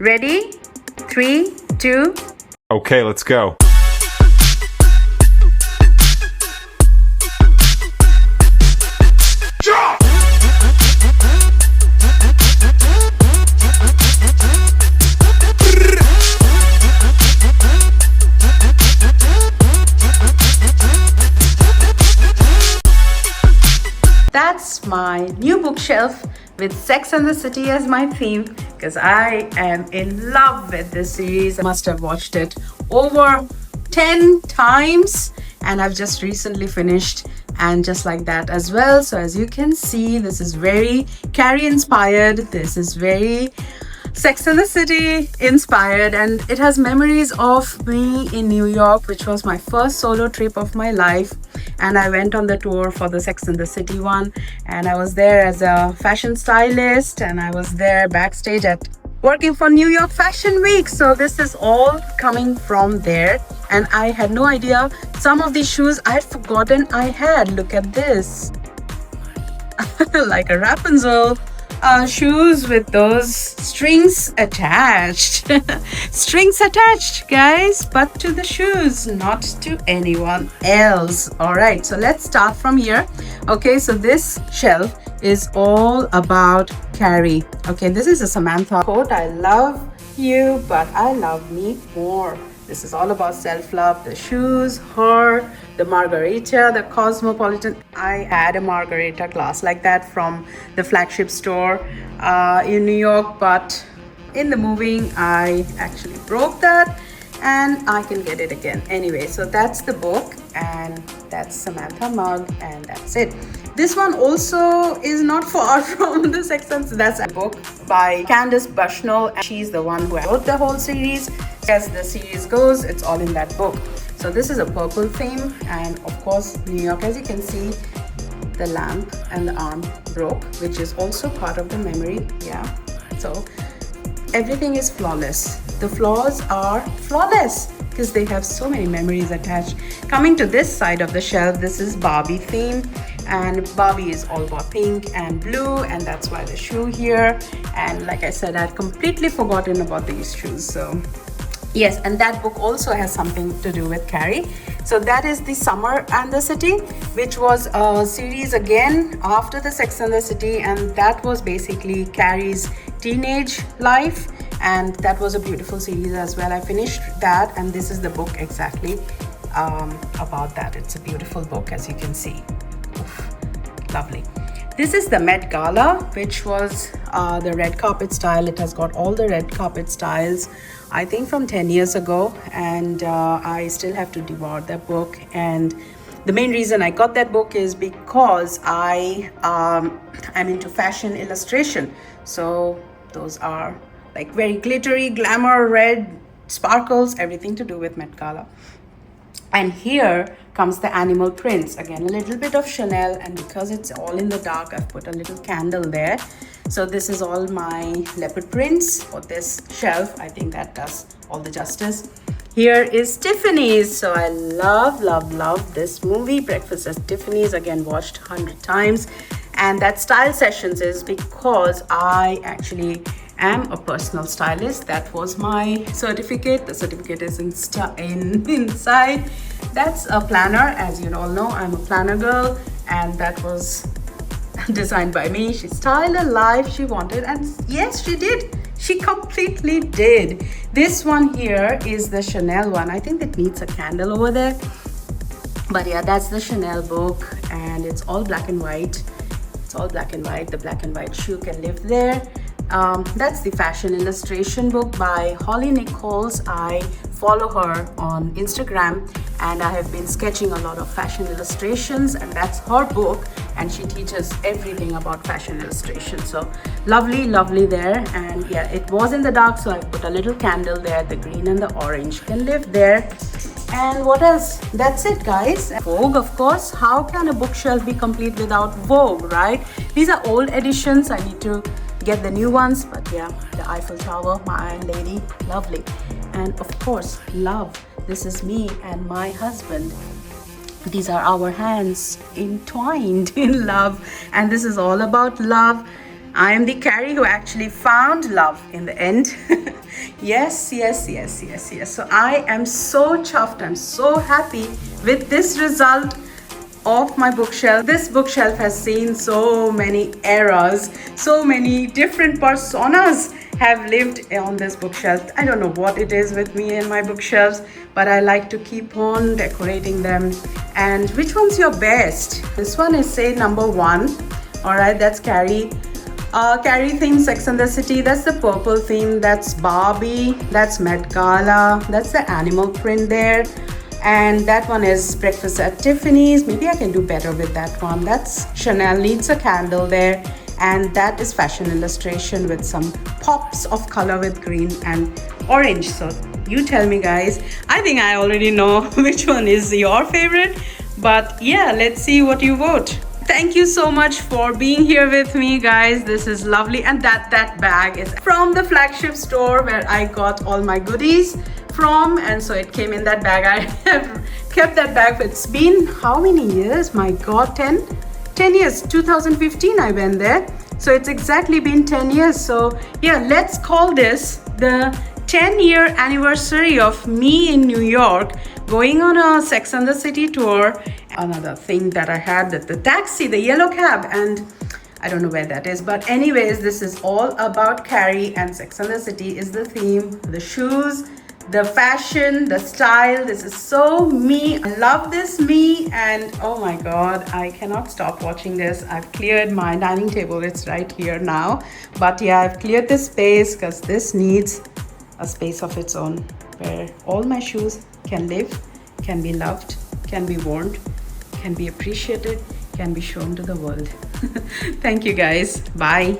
Ready? 3, 2. Okay, let's go. That's my new bookshelf with Sex and the City as my theme because I am in love with this series. I must have watched it over 10 times and I've just recently finished, and just like that as well. So as you can see, this is very Carrie inspired. This is very Sex and the City inspired, and it has memories of me in New York, which was my first solo trip of my life. And I went on the tour for the Sex and the City one, and I was there as a fashion stylist, and I was there backstage at working for New York Fashion Week. So this is all coming from there, and I had no idea some of these shoes I had forgotten I had. Look at this. Like a Rapunzel. Shoes with those strings attached. Strings attached, guys, but to the shoes, not to anyone else. All right, so let's start from here. Okay, so this shelf is all about Carrie. Okay, this is a Samantha quote. I love you, but I love me more. This is all about self-love. The shoes, her, the margarita, the cosmopolitan. I had a margarita glass like that from the flagship store in New York, but in the moving I actually broke that and I can get it again. Anyway, so that's the book, and that's Samantha mug, and that's it. This one also is not far from the Sex and that's a book by Candace Bushnell, and she's the one who wrote the whole series. As the series goes, it's all in that book. So this is a purple theme, and of course New York, as you can see, the lamp and the arm broke, which is also part of the memory. Yeah, so everything is flawless. The flaws are flawless because they have so many memories attached. Coming to this side of the shelf, this is Barbie theme, and Barbie is all about pink and blue, and that's why the shoe here. And like I said, I'd completely forgotten about these shoes. So yes, and that book also has something to do with Carrie. So that is the Summer and the City, which was a series again after the Sex and the City, and that was basically Carrie's teenage life, and that was a beautiful series as well. I finished that, and this is the book exactly about that. It's a beautiful book, as you can see. Oof, lovely. This is the Met Gala, which was the red carpet style. It has got all the red carpet styles, I think from 10 years ago, and I still have to devour that book. And the main reason I got that book is because I am into fashion illustration. So those are like very glittery, glamour, red, sparkles, everything to do with Met Gala. And here comes the animal prints. Again, a little bit of Chanel, and because it's all in the dark, I've put a little candle there. So this is all my leopard prints for this shelf. I think that does all the justice. Here is Tiffany's. So I love, love, love this movie, Breakfast at Tiffany's. Again, watched 100 times. And that Style Sessions is because I actually am a personal stylist. That was my certificate. The certificate is inside. That's a planner. As you all know, I'm a planner girl, and that was designed by me. She styled a life she wanted, and yes, she did. She completely did. This one here is the Chanel one. I think it needs a candle over there, but yeah, that's the Chanel book, and it's all black and white. It's all black and white. The black and white shoe can live there. That's the fashion illustration book by Holly Nichols. I follow her on Instagram, and I have been sketching a lot of fashion illustrations, and that's her book, and she teaches everything about fashion illustration. So lovely, lovely there. And yeah, it was in the dark, so I put a little candle there. The green and the orange can live there. And what else? That's it, guys. Vogue, of course. How can a bookshelf be complete without Vogue, right? These are old editions. I need to get the new ones, but yeah, the Eiffel Tower, my Iron Lady, lovely. And of course, love. This is me and my husband. These are our hands entwined in love, and this is all about love. I am the Carrie who actually found love in the end. Yes, yes, yes, yes, yes. So I am so chuffed. I'm so happy with this result of my bookshelf. This bookshelf has seen so many eras, so many different personas have lived on this bookshelf. I don't know what it is with me and my bookshelves, but I like to keep on decorating them. And which one's your best? This one is say number 1. All right, that's Carrie. Carrie theme, Sex and the City. That's the purple theme. That's Barbie. That's Met Gala. That's the animal print there. And that one is Breakfast at Tiffany's. Maybe I can do better with that one. That's Chanel Needs a Candle there. And that is Fashion Illustration with some pops of color with green and orange. So you tell me, guys. I think I already know which one is your favorite. But yeah, let's see what you vote. Thank you so much for being here with me, guys. This is lovely. And that bag is from the flagship store where I got all my goodies from, and so it came in that bag. I have kept that bag. It's been how many years? My god, 10 years. 2015 I went there, so it's exactly been 10 years. So yeah, let's call this the 10-year anniversary of me in New York going on a Sex and the City tour. Another thing that I had, that the taxi, the yellow cab, and I don't know where that is, but anyways, this is all about Carrie, and Sex and the City is the theme. The shoes, the fashion, the style, this is so me. I love this me, and oh my god, I cannot stop watching this. I've cleared my dining table, it's right here now, but yeah, I've cleared this space because this needs a space of its own where all my shoes can live, can be loved, can be worn, can be appreciated, can be shown to the world. Thank you, guys. Bye.